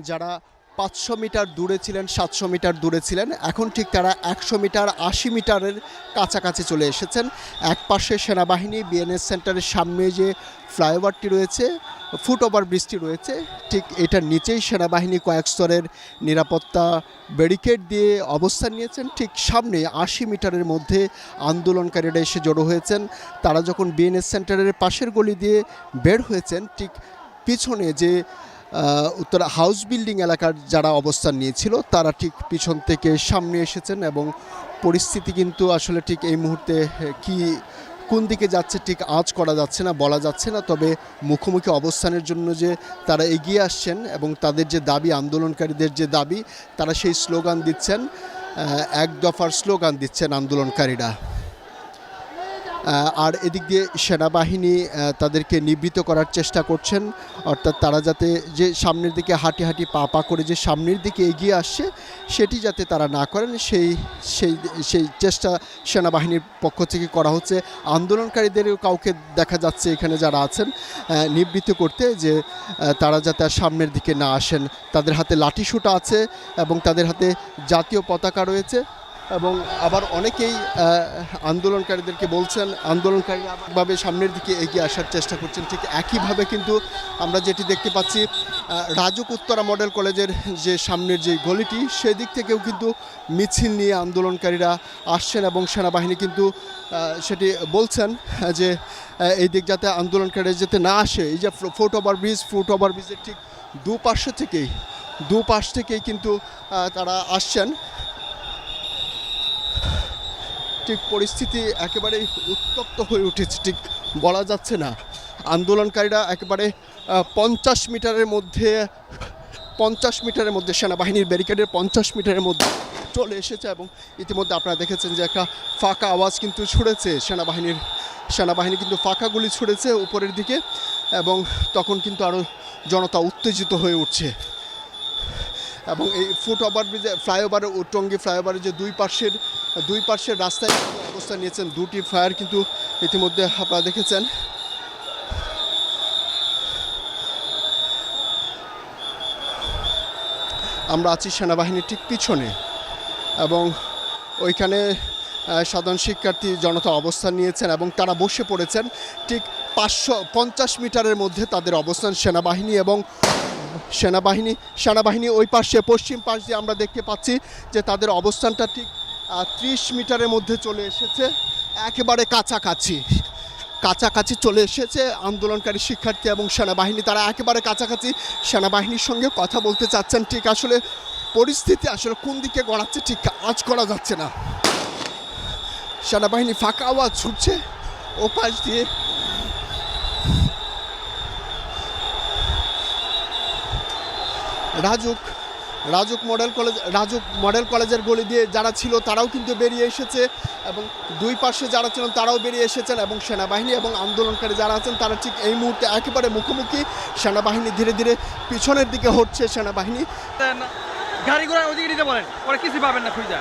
যারা 500 মিটার দূরে ছিলেন, 700 মিটার দূরে ছিলেন, এখন ঠিক তারা 100 মিটার 80 মিটারের কাছাকাছি চলে এসেছেন। এক পাশে সেনাবাহিনী বিএনএস সেন্টারের সামনে যে ফ্লাইওভারটি রয়েছে, ফুট ওভার ব্রিজটি রয়েছে, ঠিক এটার নিচেই সেনাবাহিনী কয়েক স্তরের নিরাপত্তা ব্যারিকেড দিয়ে অবস্থান নিয়েছেন। ঠিক সামনে 80 মিটারের মধ্যে আন্দোলনকারীরা এসে জড়ো হয়েছেন। তারা যখন বিএনএস সেন্টারের পাশের গলি দিয়ে বের হয়েছেন, ঠিক পিছনে যে উত্তর হাউস বিল্ডিং এলাকার যারা অবস্থান নিয়েছিল তারা ঠিক পিছন থেকে সামনে এসেছেন এবং পরিস্থিতি কিন্তু আসলে ঠিক এই মুহূর্তে কোন দিকে যাচ্ছে ঠিক আঁচ করা যাচ্ছে না, বলা যাচ্ছে না। তবে মুখোমুখি অবস্থানের জন্য যে তারা এগিয়ে আসছেন এবং তাদের যে দাবি, আন্দোলনকারীদের যে দাবি, তারা সেই স্লোগান দিচ্ছেন, এক দফার স্লোগান দিচ্ছেন আন্দোলনকারীরা। আর এদিক দিয়ে সেনাবাহিনী তাদেরকে নিবৃত্ত করার চেষ্টা করছেন, অর্থাৎ তারা যাতে যে সামনের দিকে হাঁটি হাঁটি পা পা করে যে সামনের দিকে এগিয়ে আসছে সেটি যাতে তারা না করেন সেই সেই সেই চেষ্টা সেনাবাহিনীর পক্ষ থেকে করা হচ্ছে। আন্দোলনকারীদেরও কাউকে দেখা যাচ্ছে এখানে যারা আছেন নিবৃত্ত করতে, যে তারা যাতে আর সামনের দিকে না আসেন। তাদের হাতে লাঠিসোঁটা আছে এবং তাদের হাতে জাতীয় পতাকা রয়েছে এবং আবার অনেকেই আন্দোলনকারীদেরকে বলছেন, আন্দোলনকারীরা ভাবে সামনের দিকে এগিয়ে আসার চেষ্টা করছেন। ঠিক একইভাবে কিন্তু আমরা যেটি দেখতে পাচ্ছি রাজুক উত্তরা মডেল কলেজের যে সামনের যে গলিটি, সেদিক থেকেও কিন্তু মিছিল নিয়ে আন্দোলনকারীরা আসছেন এবং সেনাবাহিনী কিন্তু সেটি বলছেন যে এই দিক যাতে আন্দোলনকারীরা যাতে না আসে। এই যে ফুট ওভার ব্রিজের ঠিক দুপাশ থেকেই কিন্তু তারা আসছেন। ঠিক পরিস্থিতি একেবারেই উত্তপ্ত হয়ে উঠেছে, ঠিক বলা যাচ্ছে না। আন্দোলনকারীরা একেবারে 50 মিটারের মধ্যে সেনাবাহিনীর ব্যারিকেডের 50 মিটারের মধ্যে চলে এসেছে এবং ইতিমধ্যে আপনারা দেখেছেন যে একটা ফাঁকা আওয়াজ কিন্তু ছুড়েছে সেনাবাহিনী কিন্তু ফাঁকা গুলি ছুড়েছে উপরের দিকে এবং তখন কিন্তু আরও জনতা উত্তেজিত হয়ে উঠছে। এবং এই ফুট ওভার ব্রিজে টঙ্গী ফ্লাইওভারের যে দুই পাশের রাস্তায় অবস্থান নিয়েছেন দুটি ফায়ার কিন্তু ইতিমধ্যে আপনারা দেখেছেন। আমরা আছি সেনাবাহিনীর ঠিক পিছনে এবং ওইখানে সাধারণ শিক্ষার্থী জনতা অবস্থান নিয়েছেন এবং তারা বসে পড়েছেন। ঠিক 550 মিটারের মধ্যে তাদের অবস্থান। সেনাবাহিনী ওই পাশে পশ্চিম পাশ দিয়ে আমরা দেখতে পাচ্ছি যে তাদের অবস্থানটা ঠিক 30 মিটারের মধ্যে চলে এসেছে, একেবারে কাছাকাছি চলে এসেছে আন্দোলনকারী শিক্ষার্থী এবং সেনাবাহিনী। তারা একেবারে কাছাকাছি সেনাবাহিনীর সঙ্গে কথা বলতে চাচ্ছেন। ঠিক আসলে পরিস্থিতি আসলে কোন দিকে গড়াচ্ছে ঠিক আঁচ করা যাচ্ছে না। সেনাবাহিনী ফাঁকা আওয়াজ ছুটছে ও পাশ দিয়ে। রাজুক মডেল কলেজের গলি দিয়ে যারা ছিল তারাও কিন্তু বেরিয়ে এসেছে এবং দুই পাশে যারা ছিলেন তারাও বেরিয়ে এসেছেন এবং সেনাবাহিনী এবং আন্দোলনকারী যারা আছেন তারা ঠিক এই মুহূর্তে একেবারে মুখোমুখি। সেনাবাহিনী ধীরে ধীরে পিছনের দিকে হচ্ছে। সেনাবাহিনী গাড়ি ঘোড়া ওইদিকে নিতে বলেন, ওরা কিছু পাবেন না খুঁজে।